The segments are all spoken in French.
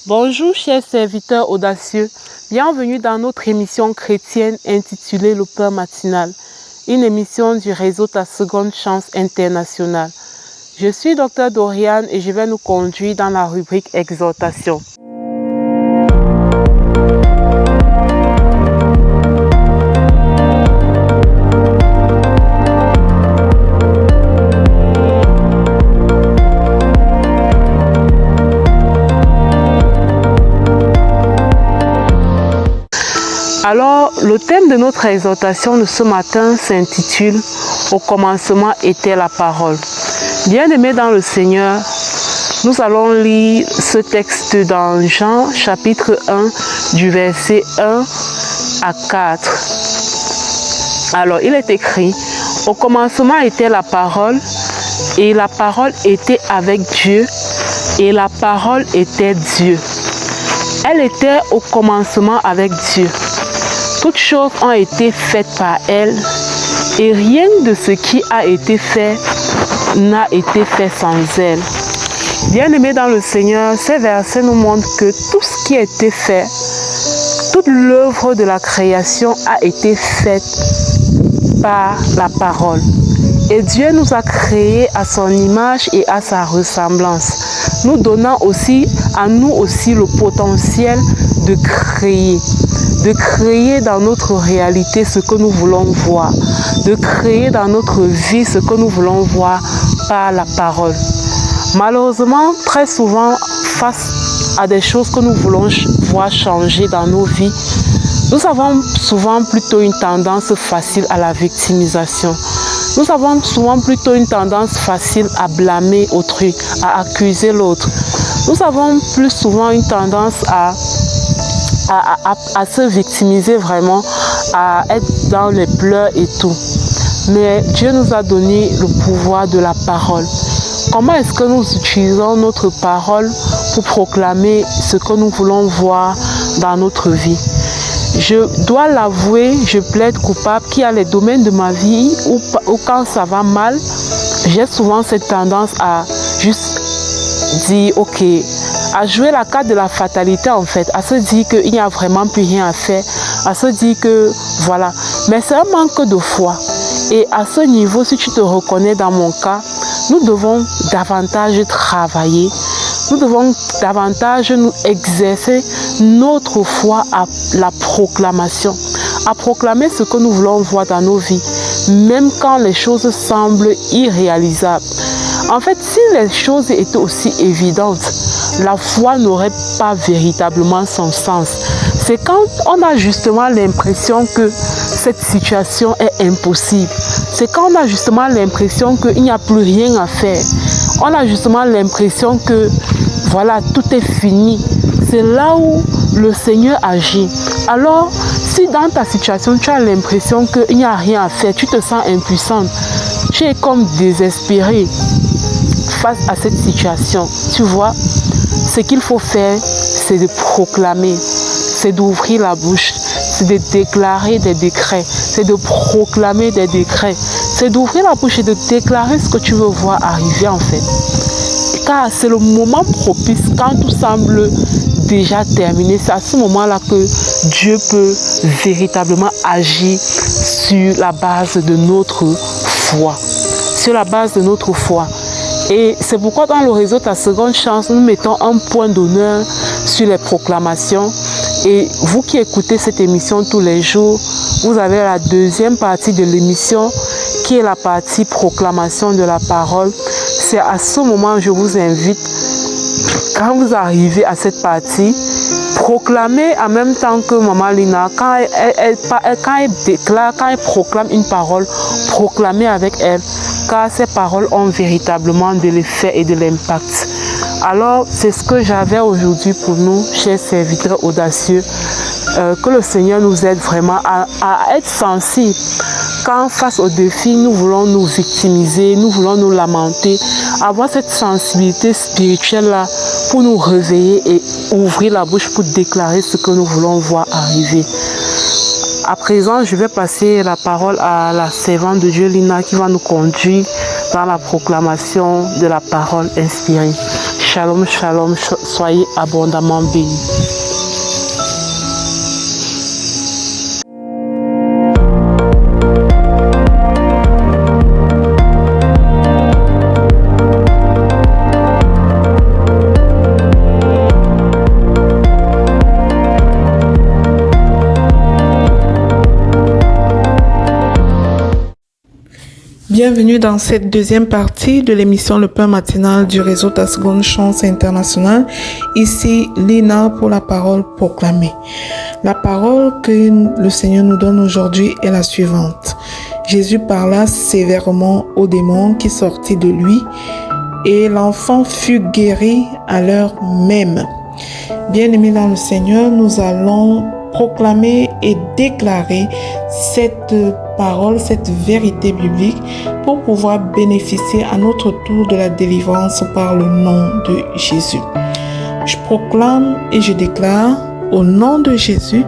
Bonjour chers serviteurs audacieux, bienvenue dans notre émission chrétienne intitulée Le Pain matinal, une émission du réseau Ta Seconde Chance International. Je suis Dr Doriane et je vais nous conduire dans la rubrique Exhortation. Alors, le thème de notre exhortation de ce matin s'intitule « Au commencement était la parole ». Bien-aimés dans le Seigneur, nous allons lire ce texte dans Jean chapitre 1 du verset 1 à 4. Alors, il est écrit « Au commencement était la parole, et la parole était avec Dieu, et la parole était Dieu. Elle était au commencement avec Dieu. Toutes choses ont été faites par elle, et rien de ce qui a été fait n'a été fait sans elle. » Bien-aimés dans le Seigneur, ces versets nous montrent que tout ce qui a été fait, toute l'œuvre de la création a été faite par la parole. Et Dieu nous a créés à son image et à sa ressemblance, nous donnant aussi à nous aussi le potentiel de créer dans notre réalité ce que nous voulons voir, de créer dans notre vie ce que nous voulons voir par la parole. Malheureusement, très souvent, face à des choses que nous voulons voir changer dans nos vies, nous avons souvent plutôt une tendance facile à la victimisation. Nous avons souvent plutôt une tendance facile à blâmer autrui, à accuser l'autre. Nous avons plus souvent une tendance à se victimiser vraiment, à être dans les pleurs et tout. Mais Dieu nous a donné le pouvoir de la parole. Comment est-ce que nous utilisons notre parole pour proclamer ce que nous voulons voir dans notre vie? Je dois l'avouer, je plaide coupable qu'il y a les domaines de ma vie où quand ça va mal, j'ai souvent cette tendance à juste dire ok, à jouer la carte de la fatalité en fait, à se dire qu'il n'y a vraiment plus rien à faire, à se dire que voilà. Mais c'est un manque de foi. Et à ce niveau, si tu te reconnais dans mon cas, nous devons davantage travailler. Nous devons davantage nous exercer notre foi à la proclamation, à proclamer ce que nous voulons voir dans nos vies, même quand les choses semblent irréalisables. En fait, si les choses étaient aussi évidentes, la foi n'aurait pas véritablement son sens. C'est quand on a justement l'impression que cette situation est impossible. C'est quand on a justement l'impression qu'il n'y a plus rien à faire. On a justement l'impression que voilà, tout est fini. C'est là où le Seigneur agit. Alors, si dans ta situation, tu as l'impression qu'il n'y a rien à faire, tu te sens impuissante, tu es comme désespéré face à cette situation, tu vois, ce qu'il faut faire, c'est de proclamer, c'est d'ouvrir la bouche, c'est de déclarer des décrets, c'est de proclamer des décrets, c'est d'ouvrir la bouche et de déclarer ce que tu veux voir arriver en fait. Car c'est le moment propice, quand tout semble déjà terminé, c'est à ce moment-là que Dieu peut véritablement agir sur la base de notre foi. Sur la base de notre foi. Et c'est pourquoi dans le réseau Ta Seconde Chance, nous mettons un point d'honneur sur les proclamations. Et vous qui écoutez cette émission tous les jours, vous avez la deuxième partie de l'émission qui est la partie proclamation de la parole. C'est à ce moment que je vous invite, quand vous arrivez à cette partie, proclamez en même temps que Maman Lina, quand elle déclare, quand elle proclame une parole, proclamez avec elle, car ces paroles ont véritablement de l'effet et de l'impact. Alors, c'est ce que j'avais aujourd'hui pour nous, chers serviteurs audacieux, que le Seigneur nous aide vraiment à être sensibles. Quand face aux défis, nous voulons nous victimiser, nous voulons nous lamenter, avoir cette sensibilité spirituelle-là pour nous réveiller et ouvrir la bouche pour déclarer ce que nous voulons voir arriver. À présent, je vais passer la parole à la servante de Dieu, Lina, qui va nous conduire dans la proclamation de la parole inspirée. Shalom, shalom, soyez abondamment bénis. Bienvenue dans cette deuxième partie de l'émission Le Pain Matinal du réseau Ta Seconde Chance International. Ici, Lina pour la parole proclamée. La parole que le Seigneur nous donne aujourd'hui est la suivante. Jésus parla sévèrement au démon qui sortit de lui et l'enfant fut guéri à l'heure même. Bien-aimés dans le Seigneur, nous allons proclamer et déclarer cette parole, cette vérité biblique pour pouvoir bénéficier à notre tour de la délivrance par le nom de Jésus. Je proclame et je déclare au nom de Jésus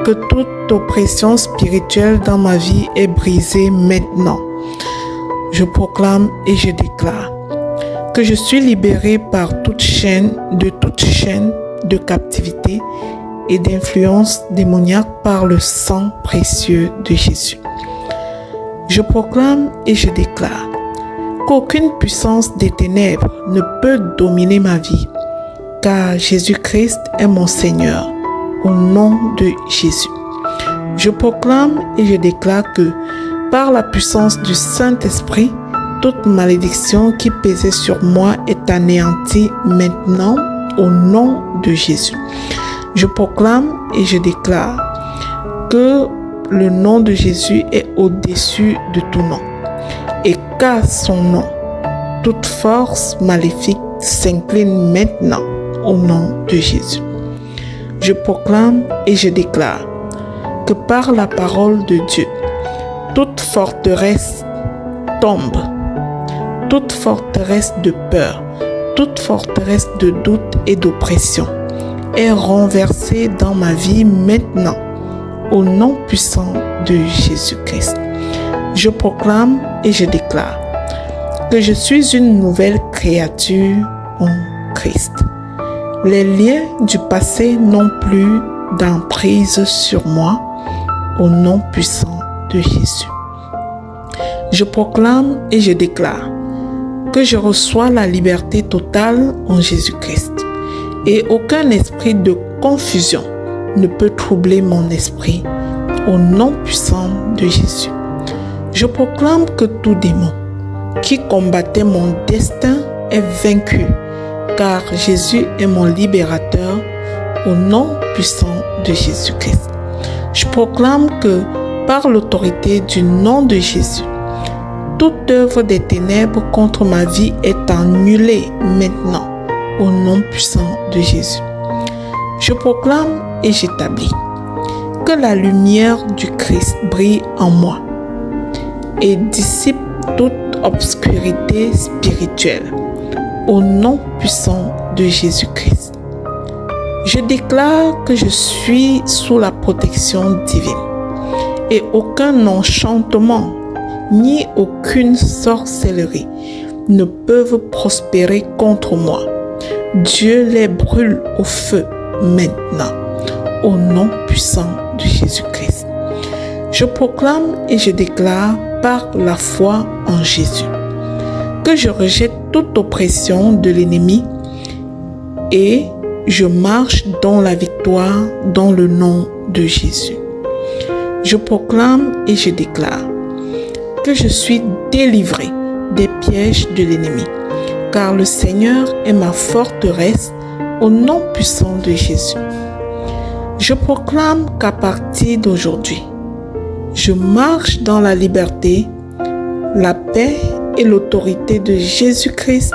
que toute oppression spirituelle dans ma vie est brisée maintenant. Je proclame et je déclare que je suis libéré par toute chaîne de captivité et d'influence démoniaque par le sang précieux de Jésus. Je proclame et je déclare qu'aucune puissance des ténèbres ne peut dominer ma vie, car Jésus-Christ est mon Seigneur, au nom de Jésus. Je proclame et je déclare que par la puissance du Saint-Esprit, toute malédiction qui pesait sur moi est anéantie maintenant au nom de Jésus. Je proclame et je déclare que le nom de Jésus est au-dessus de tout nom et qu'à son nom, toute force maléfique s'incline maintenant au nom de Jésus. Je proclame et je déclare que par la parole de Dieu, toute forteresse tombe, toute forteresse de peur, toute forteresse de doute et d'oppression est renversée dans ma vie maintenant, au nom puissant de Jésus-Christ. Je proclame et je déclare que je suis une nouvelle créature en Christ. Les liens du passé n'ont plus d'emprise sur moi, au nom puissant de Jésus. Je proclame et je déclare que je reçois la liberté totale en Jésus-Christ. Et aucun esprit de confusion ne peut troubler mon esprit au nom puissant de Jésus. Je proclame que tout démon qui combattait mon destin est vaincu, car Jésus est mon libérateur au nom puissant de Jésus-Christ. Je proclame que par l'autorité du nom de Jésus, toute œuvre des ténèbres contre ma vie est annulée maintenant au nom puissant de Jésus. Je proclame et j'établis que la lumière du Christ brille en moi et dissipe toute obscurité spirituelle au nom puissant de Jésus-Christ. Je déclare que je suis sous la protection divine et aucun enchantement ni aucune sorcellerie ne peuvent prospérer contre moi. Dieu les brûle au feu maintenant, au nom puissant de Jésus-Christ. Je proclame et je déclare par la foi en Jésus que je rejette toute oppression de l'ennemi et je marche dans la victoire dans le nom de Jésus. Je proclame et je déclare que je suis délivré des pièges de l'ennemi, car le Seigneur est ma forteresse au nom puissant de Jésus. Je proclame qu'à partir d'aujourd'hui, je marche dans la liberté, la paix et l'autorité de Jésus-Christ,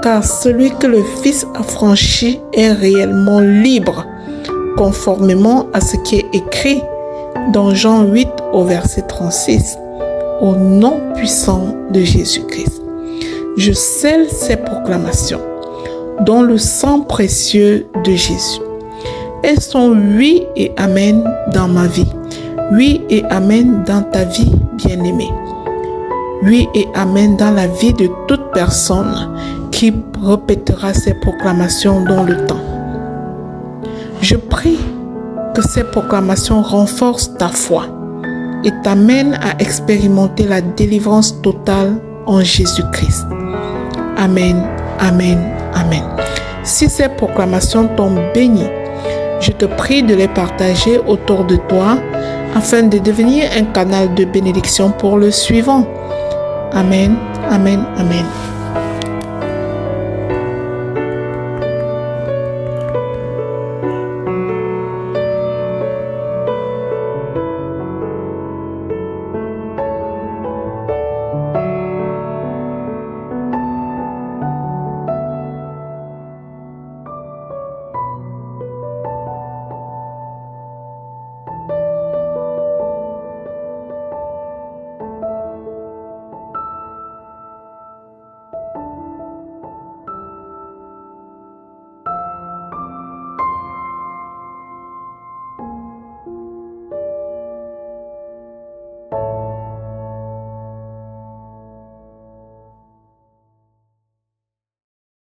car celui que le Fils a franchi est réellement libre, conformément à ce qui est écrit dans Jean 8 au verset 36, au nom puissant de Jésus-Christ. Je scelle ces proclamations dans le sang précieux de Jésus. Elles sont oui et amen dans ma vie. Oui et amen dans ta vie, bien-aimée. Oui et amen dans la vie de toute personne qui qui répétera ces proclamations dans le temps. Je prie que ces proclamations renforcent ta foi et t'amènent à expérimenter la délivrance totale en Jésus-Christ. Amen, amen, amen. Si ces proclamations t'ont béni, je te prie de les partager autour de toi afin de devenir un canal de bénédiction pour le suivant. Amen, amen, amen.